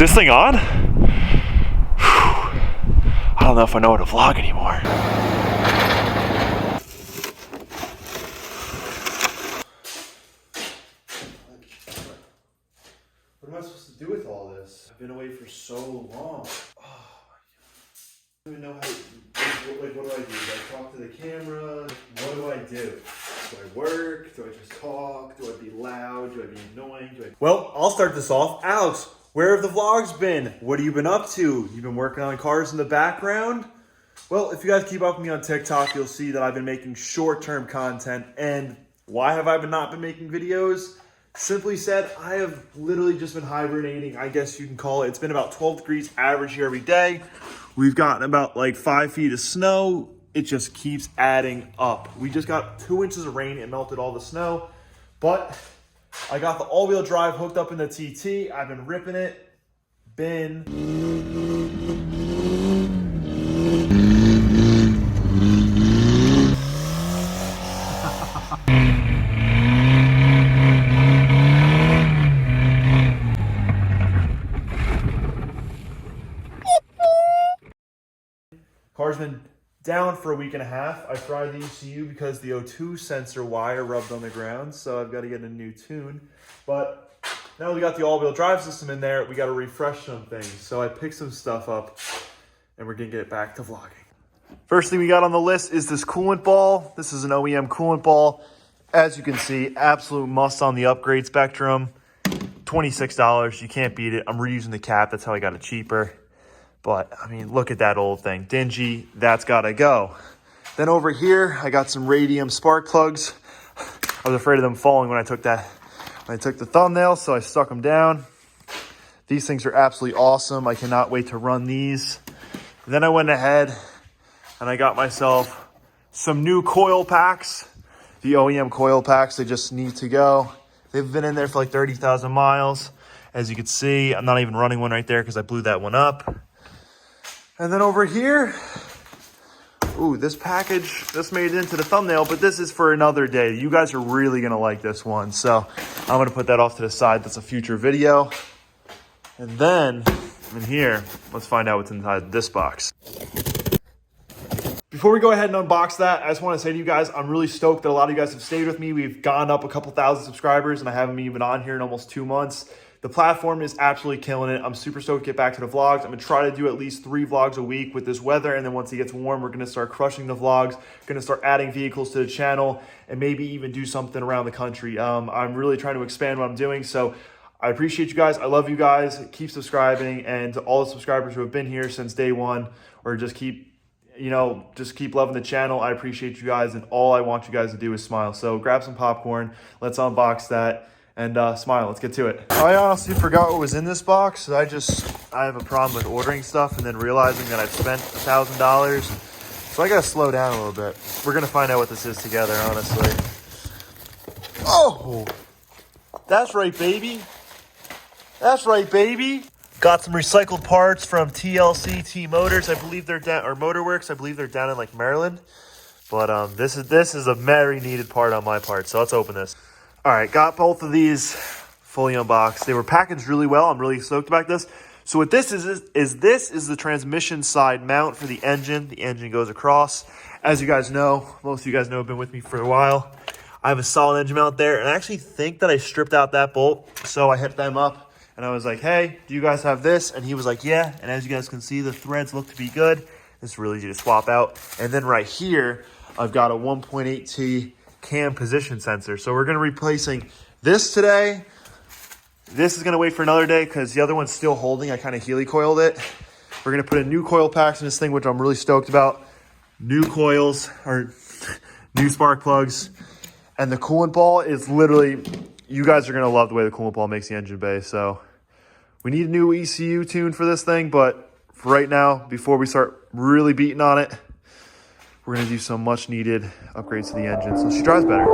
this thing on? I don't know if I know how to vlog anymore. What am I supposed to do with all this? I've been away for so long. Oh my God. I don't even know how to, like, what do I do? Do I talk to the camera? What do I do? Do I work? Do I just talk? Do I be loud? Do I be annoying? Well, I'll start this off. Alex, where have the vlogs been? What have you been up to? You've been working on cars in the background? Well, if you guys keep up with me on TikTok, you'll see that I've been making short-term content. And why have I not been making videos? Simply said, I have literally just been hibernating, I guess you can call it. It's been about 12 degrees average here every day. We've gotten about like 5 feet of snow. It just keeps adding up. We just got 2 inches of rain. It melted all the snow. But I got the all-wheel drive hooked up in the TT. I've been ripping it. Car's been down for a week and a half. I fried the ECU because the O2 sensor wire rubbed on the ground, so I've got to get a new tune. But now we got the all-wheel drive system in there, we got to refresh some things. So I picked some stuff up, and we're going to get back to vlogging. First thing we got on the list is this coolant ball. This is an OEM coolant ball. As you can see, absolute must on the upgrade spectrum. $26, you can't beat it. I'm reusing the cap, that's how I got it cheaper. But, I mean, look at that old thing. Dingy, that's got to go. Then over here, I got some radium spark plugs. I was afraid of them falling when I took the thumbnail, so I stuck them down. These things are absolutely awesome. I cannot wait to run these. Then I went ahead and I got myself some new coil packs. The OEM coil packs, they just need to go. They've been in there for like 30,000 miles. As you can see, I'm not even running one right there because I blew that one up. And then over here, ooh, this package, this made it into the thumbnail, but this is for another day. You guys are really gonna like this one. So I'm gonna put that off to the side. That's a future video. And then in here, let's find out what's inside this box. Before we go ahead and unbox that, I just want to say to you guys, I'm really stoked that a lot of you guys have stayed with me. We've gone up a couple thousand subscribers and I haven't even been on here in almost 2 months. The platform is absolutely killing it. I'm super stoked to get back to the vlogs. I'm gonna try to do at least 3 vlogs a week with this weather. And then once it gets warm, we're gonna start crushing the vlogs, gonna start adding vehicles to the channel and maybe even do something around the country. I'm really trying to expand what I'm doing. So I appreciate you guys. I love you guys. Keep subscribing, and to all the subscribers who have been here since day one, or just keep loving the channel. I appreciate you guys, and all I want you guys to do is smile. So grab some popcorn. Let's unbox that. And smile, let's get to it. I honestly forgot what was in this box. I have a problem with ordering stuff and then realizing that I've spent $1,000. So I gotta slow down a little bit. We're gonna find out what this is together, honestly. Oh, that's right, baby. That's right, baby. Got some recycled parts from TLC Motors. I believe they're down, or Motorworks. I believe they're down in like Maryland. But this is a very needed part on my part. So let's open this. All right, got both of these fully unboxed. They were packaged really well. I'm really stoked about this. So what this is the transmission side mount for the engine. The engine goes across. As you guys know, most of you guys know have been with me for a while. I have a solid engine mount there, and I actually think that I stripped out that bolt. So I hit them up, and I was like, hey, do you guys have this? And he was like, yeah. And as you guys can see, the threads look to be good. It's really easy to swap out. And then right here, I've got a 1.8T cam position sensor. So we're going to be replacing this today. This is going to wait for another day because the other one's still holding. I kind of Healy coiled it. We're going to put in new coil packs in this thing, which I'm really stoked about. New coils, or new spark plugs. And the coolant ball is literally, you guys are going to love the way the coolant ball makes the engine bay. So we need a new ECU tune for this thing. But for right now, before we start really beating on it, we're going to do some much needed upgrades to the engine so she drives better.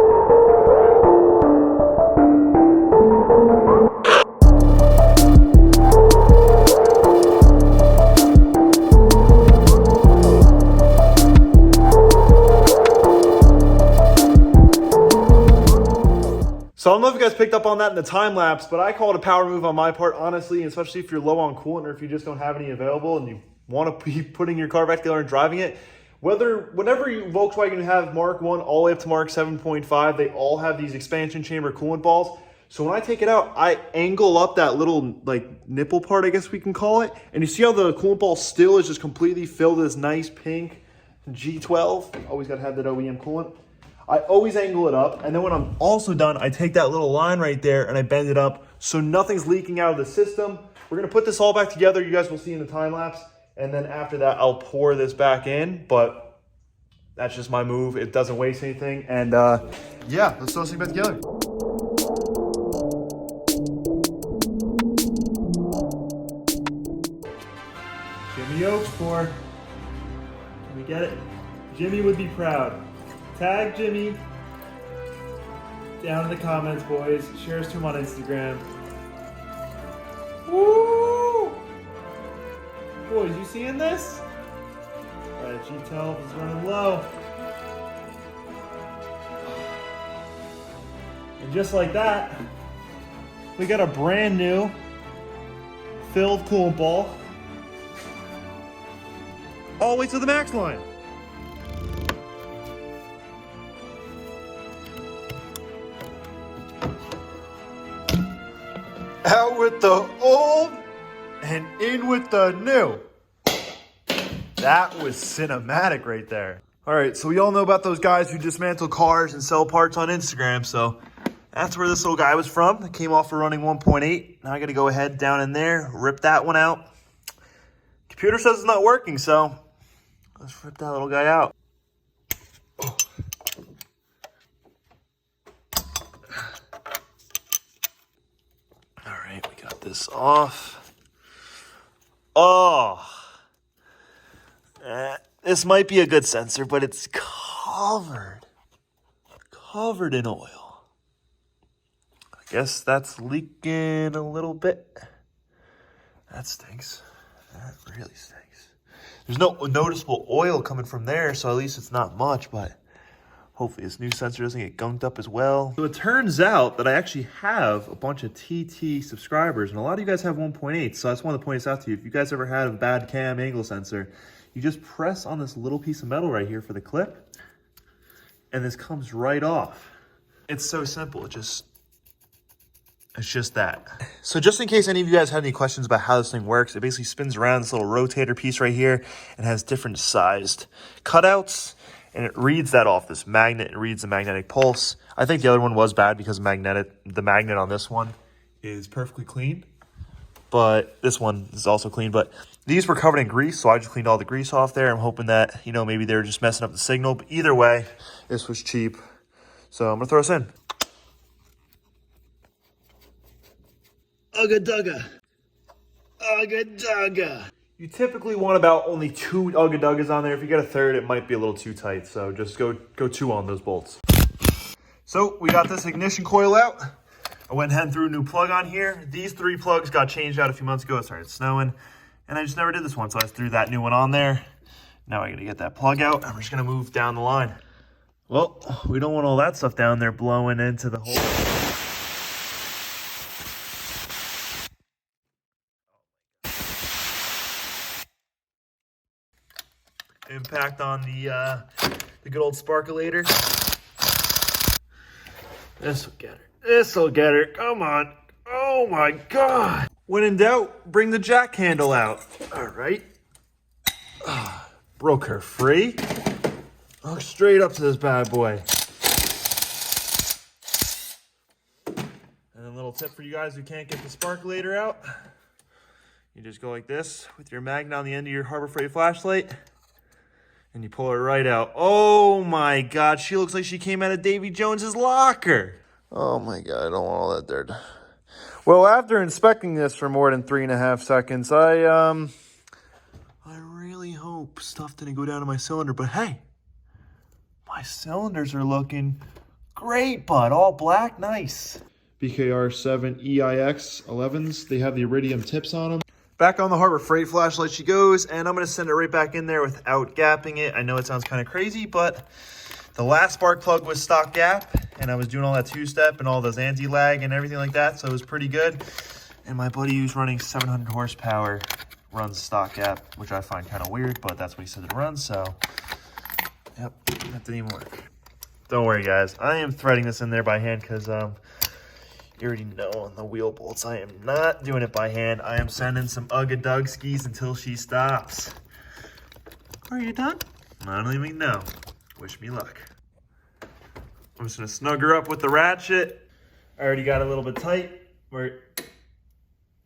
So I don't know if you guys picked up on that in the time lapse, but I call it a power move on my part, honestly, especially if you're low on coolant or if you just don't have any available and you want to be putting your car back together and driving it. Whenever you Volkswagen have Mark 1 all the way up to Mark 7.5, they all have these expansion chamber coolant balls. So when I take it out, I angle up that little like nipple part, I guess we can call it. And you see how the coolant ball still is just completely filled with this nice pink G12. Always gotta have that OEM coolant. I always angle it up, and then when I'm also done, I take that little line right there and I bend it up so nothing's leaking out of the system. We're gonna put this all back together. You guys will see in the time lapse. And then after that, I'll pour this back in, but that's just my move. It doesn't waste anything. And yeah, let's throw this thing back together. Jimmy Oaks pour. Can we get it? Jimmy would be proud. Tag Jimmy down in the comments, boys. Share us to him on Instagram. Woo! Boys, you seeing this? Alright, G12 is running low. And just like that, we got a brand new filled coolant ball all the way to the max line. Out with the old and in with the new. That was cinematic right there. All right, so we all know about those guys who dismantle cars and sell parts on Instagram. So that's where this little guy was from. It came off for running 1.8. Now I got to go ahead down in there, rip that one out. Computer says it's not working, so let's rip that little guy out. All right, we got this off. Oh, this might be a good sensor, but it's covered in oil. I guess that's leaking a little bit. That stinks. That really stinks. There's no noticeable oil coming from there, so at least it's not much, but hopefully this new sensor doesn't get gunked up as well. So it turns out that I actually have a bunch of TT subscribers, and a lot of you guys have 1.8, so I just want to point this out to you. If you guys ever had a bad cam angle sensor, you just press on this little piece of metal right here for the clip, and this comes right off. It's so simple. It's just that. So just in case any of you guys have any questions about how this thing works, it basically spins around this little rotator piece right here and has different sized cutouts, and it reads that off this magnet. It reads the magnetic pulse. I think the other one was bad because the magnet on this one is perfectly clean, but this one is also clean. But these were covered in grease, so I just cleaned all the grease off there. I'm hoping that, you know, maybe they were just messing up the signal. But either way, this was cheap. So I'm gonna throw this in. Ugga dugga. Ugga dugga. You typically want about only 2 Ugga duggas on there. If you get a third, it might be a little too tight. So just go 2 on those bolts. So we got this ignition coil out. I went ahead and threw a new plug on here. These 3 plugs got changed out a few months ago. It started snowing, and I just never did this one. So I just threw that new one on there. Now I gotta get that plug out, and we're just gonna move down the line. Well, we don't want all that stuff down there blowing into the hole. Impact on the good old sparkulator. This'll get her. This'll get her. Come on. Oh my God. When in doubt, bring the jack handle out. All right. Broke her free. Look straight up to this bad boy. And a little tip for you guys who can't get the sparkulator out. You just go like this with your magnet on the end of your Harbor Freight flashlight. And you pull her right out. Oh my God, she looks like she came out of Davy Jones's locker. Oh my God, I don't want all that dirt. Well, after inspecting this for more than 3.5 seconds, I really hope stuff didn't go down to my cylinder, but hey, my cylinders are looking great, bud. All black, nice. BKR7 EIX 11s, they have the iridium tips on them. Back on the Harbor Freight flashlight she goes, and I'm going to send it right back in there without gapping it. I know it sounds kind of crazy, but the last spark plug was stock gap, and I was doing all that two-step and all those anti-lag and everything like that, so it was pretty good. And my buddy who's running 700 horsepower runs stock gap, which I find kind of weird, but that's what he said it runs, so yep, that didn't even work. Don't worry, guys. I am threading this in there by hand because you already know on the wheel bolts, I am not doing it by hand. I am sending some Ugga-Dugskis until she stops. Are you done? I don't even know. Wish me luck. I'm just gonna snug her up with the ratchet. I already got a little bit tight. We're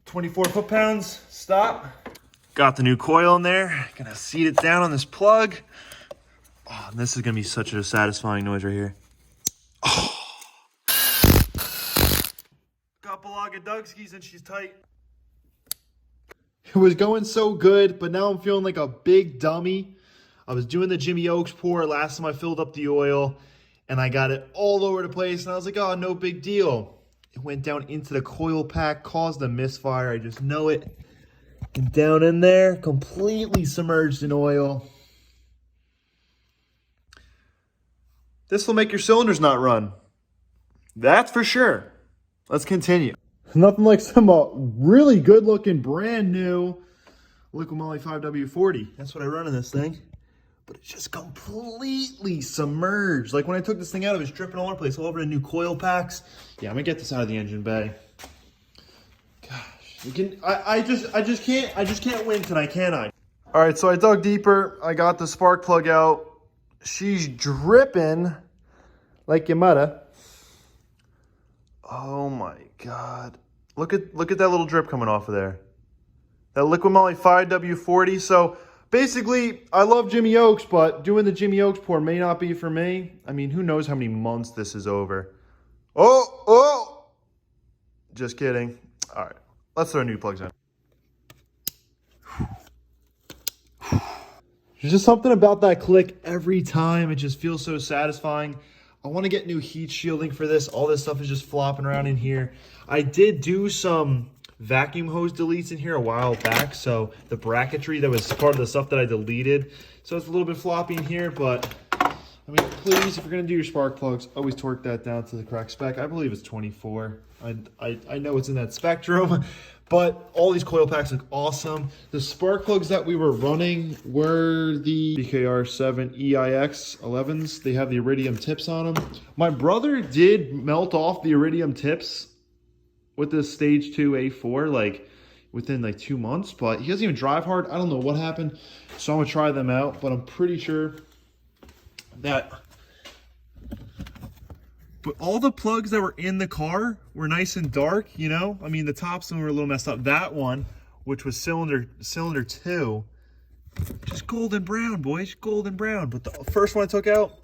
24 foot-pounds. Stop. Got the new coil in there. Gonna seat it down on this plug. Oh, and this is gonna be such a satisfying noise right here. Oh. Couple Ugga-Dugskis and she's tight. It was going so good, but now I'm feeling like a big dummy. I was doing the Jimmy Oaks pour last time I filled up the oil, and I got it all over the place, and I was like, oh, no big deal. It went down into the coil pack, caused a misfire. I just know it. And down in there, completely submerged in oil. This will make your cylinders not run. That's for sure. Let's continue. Nothing like some really good looking brand new Liqui Moly 5W40. That's what I run in this thing. But it's just completely submerged. Like when I took this thing out, it was dripping all over the place, all over the new coil packs. Yeah, I'm gonna get this out of the engine bay. Gosh, I just can't win tonight, can I? All right, so I dug deeper. I got the spark plug out. She's dripping like your mother. Oh my God. Look at that little drip coming off of there. That Liqui Moly 5W40. So basically, I love Jimmy Oaks, but doing the Jimmy Oaks pour may not be for me. I mean, who knows how many months this is over. Oh! Just kidding. All right, let's throw new plugs in. There's just something about that click every time. It just feels so satisfying. I want to get new heat shielding for this. All this stuff is just flopping around in here. I did do some vacuum hose deletes in here a while back, so the bracketry that was part of the stuff that I deleted, so it's a little bit floppy in here, but I mean, please, if you're going to do your spark plugs, always torque that down to the correct spec. I believe it's 24. I know it's in that spectrum, but all these coil packs look awesome. The spark plugs that we were running were the BKR7 EIX 11s. They have the iridium tips on them. My brother did melt off the iridium tips with this stage 2 A4 like within like 2 months, but he doesn't even drive hard. I don't know what happened, so I'm gonna try them out, but I'm pretty sure that. But all the plugs that were in the car were nice and dark, you know? I mean, the tops were a little messed up. That one, which was cylinder 2, just golden brown, boys, golden brown. But the first one I took out,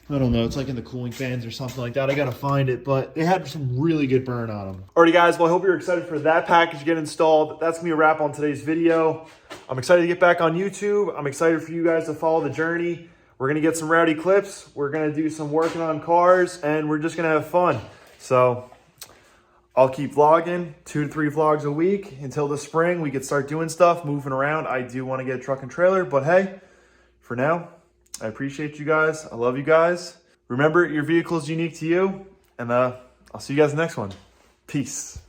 I don't know, it's like in the cooling fans or something like that. I gotta find it, but they had some really good burn on them. Alrighty guys, well I hope you're excited for that package to get installed. That's gonna be a wrap on today's video. I'm excited to get back on YouTube. I'm excited for you guys to follow the journey. We're gonna get some rowdy clips. We're gonna do some working on cars, and we're just gonna have fun. So I'll keep vlogging, 2 to 3 vlogs a week until the spring. We could start doing stuff, moving around. I do wanna get a truck and trailer, but hey, for now, I appreciate you guys. I love you guys. Remember, your vehicle is unique to you, and I'll see you guys in the next one. Peace.